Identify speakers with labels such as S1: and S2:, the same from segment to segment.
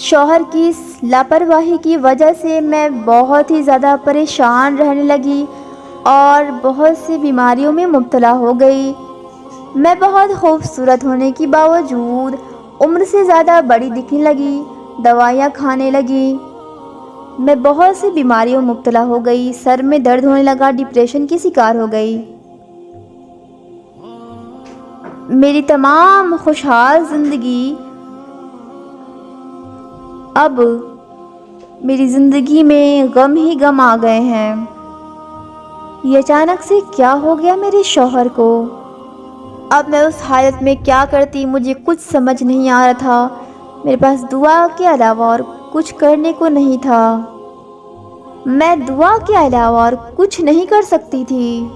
S1: شوہر کی اس لاپرواہی کی وجہ سے میں بہت ہی زیادہ پریشان رہنے لگی اور بہت سی بیماریوں میں مبتلا ہو گئی۔ میں بہت خوبصورت ہونے کے باوجود عمر سے زیادہ بڑی دکھنے لگی، دوائیاں کھانے لگی۔ میں بہت سی بیماریوں میں مبتلا ہو گئی، سر میں درد ہونے لگا، ڈپریشن کی شکار ہو گئی۔ میری تمام خوشحال زندگی اب میری زندگی میں غم ہی غم آ گئے ہیں۔ یہ اچانک سے کیا ہو گیا میرے شوہر کو؟ اب میں اس حالت میں کیا کرتی مجھے کچھ سمجھ نہیں آ رہا تھا۔ میرے پاس دعا کے علاوہ اور کچھ کرنے کو نہیں تھا۔ میں دعا کے علاوہ اور کچھ نہیں کر سکتی تھی۔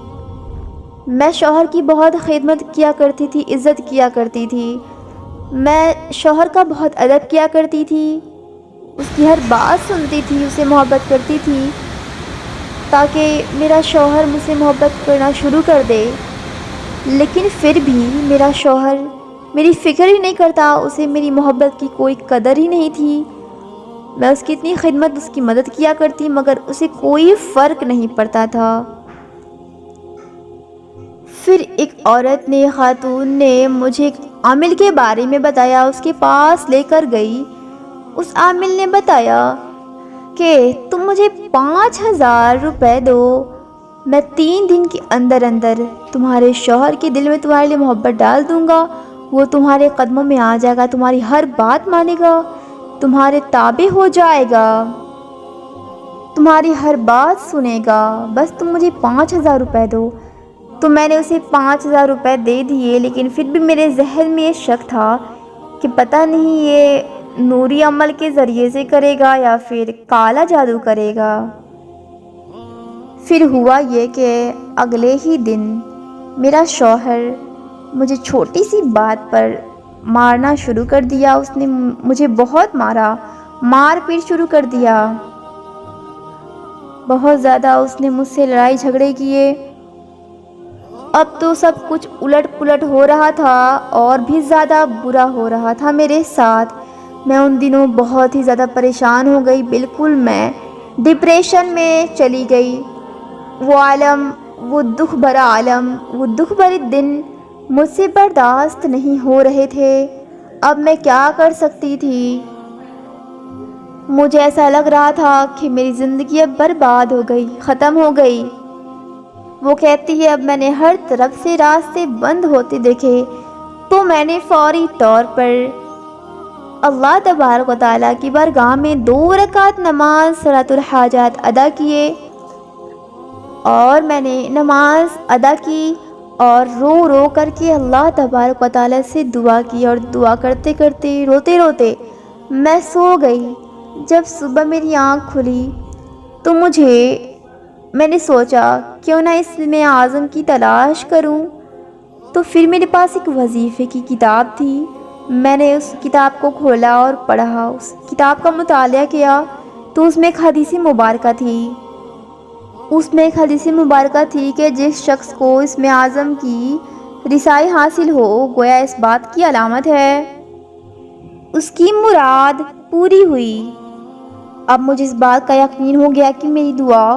S1: میں شوہر کی بہت خدمت کیا کرتی تھی، عزت کیا کرتی تھی۔ میں شوہر کا بہت ادب کیا کرتی تھی، اس کی ہر بات سنتی تھی، اسے محبت کرتی تھی تاکہ میرا شوہر مجھ سے محبت کرنا شروع کر دے۔ لیکن پھر بھی میرا شوہر میری فکر ہی نہیں کرتا، اسے میری محبت کی کوئی قدر ہی نہیں تھی۔ میں اس کی اتنی خدمت، اس کی مدد کیا کرتی مگر اسے کوئی فرق نہیں پڑتا تھا۔ پھر ایک عورت نے، خاتون نے مجھے ایک عامل کے بارے میں بتایا، اس کے پاس لے کر گئی۔ اس عامل نے بتایا کہ تم مجھے 5,000 روپے دو، میں 3 دن کے اندر اندر تمہارے شوہر کے دل میں تمہارے لیے محبت ڈال دوں گا، وہ تمہارے قدموں میں آ جائے گا، تمہاری ہر بات مانے گا، تمہارے تابع ہو جائے گا، تمہاری ہر بات سنے گا، بس تم مجھے 5,000 روپے دو۔ تو میں نے اسے 5,000 روپے دے دیے، لیکن پھر بھی میرے ذہن میں یہ شک تھا کہ پتہ نہیں یہ نوری عمل کے ذریعے سے کرے گا یا پھر کالا جادو کرے گا۔ پھر ہوا یہ کہ اگلے ہی دن میرا شوہر مجھے چھوٹی سی بات پر مارنا شروع کر دیا۔ اس نے مجھے بہت مارا، مار پیٹ شروع کر دیا، بہت زیادہ اس نے مجھ سے لڑائی جھگڑے کیے۔ اب تو سب کچھ الٹ پلٹ ہو رہا تھا اور بھی زیادہ برا ہو رہا تھا میرے ساتھ۔ میں ان دنوں بہت ہی زیادہ پریشان ہو گئی، بالکل میں ڈپریشن میں چلی گئی۔ وہ عالم، وہ دکھ بھرا عالم، وہ دکھ بھرے دن مجھ سے برداشت نہیں ہو رہے تھے۔ اب میں کیا کر سکتی تھی؟ مجھے ایسا لگ رہا تھا کہ میری زندگی اب برباد ہو گئی، ختم ہو گئی۔ وہ کہتی ہے اب میں نے ہر طرف سے راستے بند ہوتے دیکھے تو میں نے فوری طور پر اللہ تبارک و تعالیٰ کی بارگاہ میں 2 رکعت نماز صلاۃ الحاجات ادا کیے، اور میں نے نماز ادا کی اور رو رو کر کے اللہ تبارک و تعالیٰ سے دعا کی، اور دعا کرتے کرتے روتے روتے میں سو گئی۔ جب صبح میری آنکھ کھلی تو میں نے سوچا کیوں نہ اسم اعظم کی تلاش کروں، تو پھر میرے پاس ایک وظیفے کی کتاب تھی۔ میں نے اس کتاب کو کھولا اور پڑھا، اس کتاب کا مطالعہ کیا تو اس میں ایک حدیث مبارکہ تھی کہ جس شخص کو اسم اعظم کی رسائی حاصل ہو، گویا اس بات کی علامت ہے اس کی مراد پوری ہوئی۔ اب مجھے اس بات کا یقین ہو گیا کہ میری دعا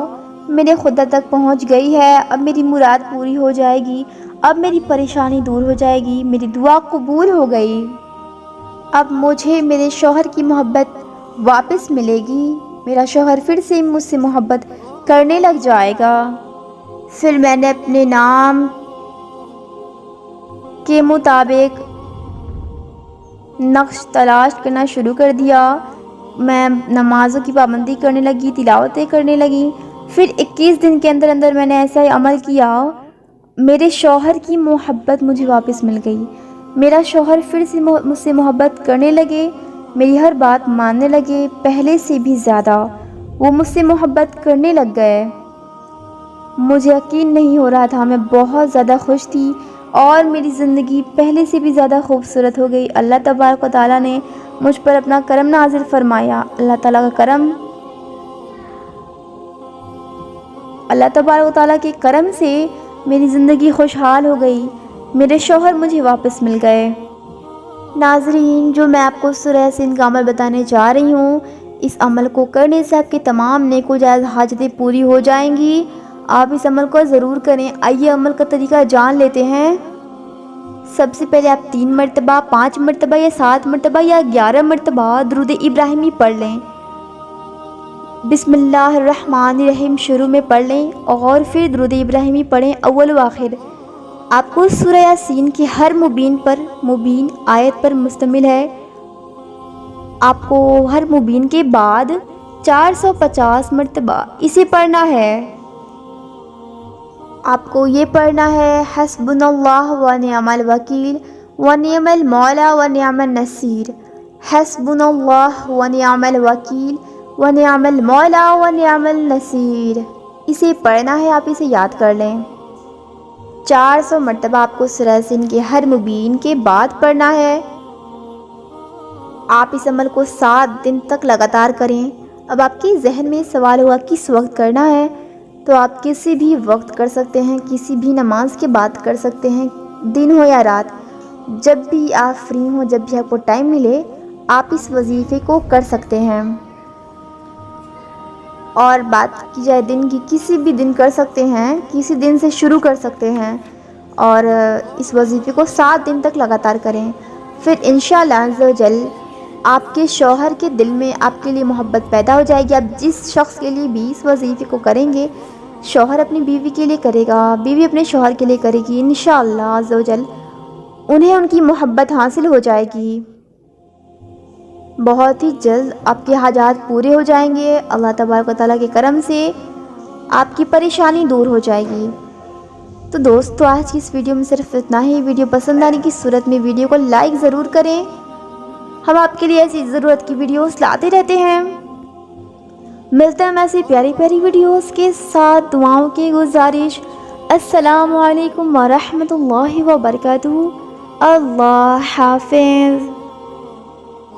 S1: میرے خدا تک پہنچ گئی ہے، اب میری مراد پوری ہو جائے گی، اب میری پریشانی دور ہو جائے گی، میری دعا قبول ہو گئی۔ اب مجھے میرے شوہر کی محبت واپس ملے گی، میرا شوہر پھر سے مجھ سے محبت کرنے لگ جائے گا۔ پھر میں نے اپنے نام کے مطابق نقش تلاش کرنا شروع کر دیا۔ میں نمازوں کی پابندی کرنے لگی، تلاوتیں کرنے لگی۔ پھر 21 دن کے اندر اندر میں نے ایسا ہی عمل کیا، میرے شوہر کی محبت مجھے واپس مل گئی۔ میرا شوہر پھر سے مجھ سے محبت کرنے لگے، میری ہر بات ماننے لگے، پہلے سے بھی زیادہ وہ مجھ سے محبت کرنے لگ گئے۔ مجھے یقین نہیں ہو رہا تھا، میں بہت زیادہ خوش تھی اور میری زندگی پہلے سے بھی زیادہ خوبصورت ہو گئی۔ اللہ تبارک و تعالیٰ نے مجھ پر اپنا کرم نازل فرمایا۔ اللہ تعالیٰ کا کرم، اللہ تبارک و تعالیٰ کے کرم سے میری زندگی خوشحال ہو گئی، میرے شوہر مجھے واپس مل گئے۔ ناظرین، جو میں آپ کو سورہ یاسین کا عمل بتانے جا رہی ہوں، اس عمل کو کرنے سے آپ کی تمام نیک و جائز حاجتیں پوری ہو جائیں گی۔ آپ اس عمل کو ضرور کریں۔ آئیے عمل کا طریقہ جان لیتے ہیں۔ سب سے پہلے آپ 3 مرتبہ، 5 مرتبہ یا 7 مرتبہ یا 11 مرتبہ درود ابراہیمی پڑھ لیں۔ بسم اللہ الرحمن الرحیم شروع میں پڑھ لیں اور پھر درود ابراہیمی پڑھیں اول و آخر۔ آپ کو سورہ یاسین کی ہر مبین آیت پر مشتمل ہے۔ آپ کو ہر مبین کے بعد 450 مرتبہ اسے پڑھنا ہے۔ آپ کو یہ پڑھنا ہے حسبنا اللہ و نعم الوکیل و نعم المولا و نعم النصیر، حسبنا اللہ و نعم الوکیل و نعم المولا و نعم النصیر۔ اسے پڑھنا ہے، آپ اسے یاد کر لیں۔ 400 مرتبہ آپ کو سورہ یاسین کے ہر مبین کے بعد پڑھنا ہے۔ آپ اس عمل کو 7 دن تک لگاتار کریں۔ اب آپ کے ذہن میں سوال ہوا کس وقت کرنا ہے، تو آپ کسی بھی وقت کر سکتے ہیں، کسی بھی نماز کے بعد کر سکتے ہیں، دن ہو یا رات، جب بھی آپ فری ہوں، جب بھی آپ کو ٹائم ملے آپ اس وظیفے کو کر سکتے ہیں۔ اور بات کی جائے دن کی، کسی بھی دن کر سکتے ہیں، کسی دن سے شروع کر سکتے ہیں اور اس وظیفے کو 7 دن تک لگاتار کریں۔ پھر انشاءاللہ عز و جل آپ کے شوہر کے دل میں آپ کے لیے محبت پیدا ہو جائے گی۔ آپ جس شخص کے لیے بھی اس وظیفے کو کریں گے، شوہر اپنی بیوی کے لیے کرے گا، بیوی اپنے شوہر کے لیے کرے گی، انشاءاللہ عز و جل انہیں ان کی محبت حاصل ہو جائے گی۔ بہت ہی جلد آپ کے حاجات پورے ہو جائیں گے۔ اللہ تبارک و تعالیٰ کے کرم سے آپ کی پریشانی دور ہو جائے گی۔ تو دوستو، آج کی اس ویڈیو میں صرف اتنا ہی۔ ویڈیو پسند آنے کی صورت میں ویڈیو کو لائک ضرور کریں۔ ہم آپ کے لیے ایسی ضرورت کی ویڈیوز لاتے رہتے ہیں۔ ملتے ہیں ایسی پیاری پیاری ویڈیوز کے ساتھ، دعاؤں کی گزارش۔ السلام علیکم ورحمۃ اللہ وبرکاتہ۔ اللہ حافظ۔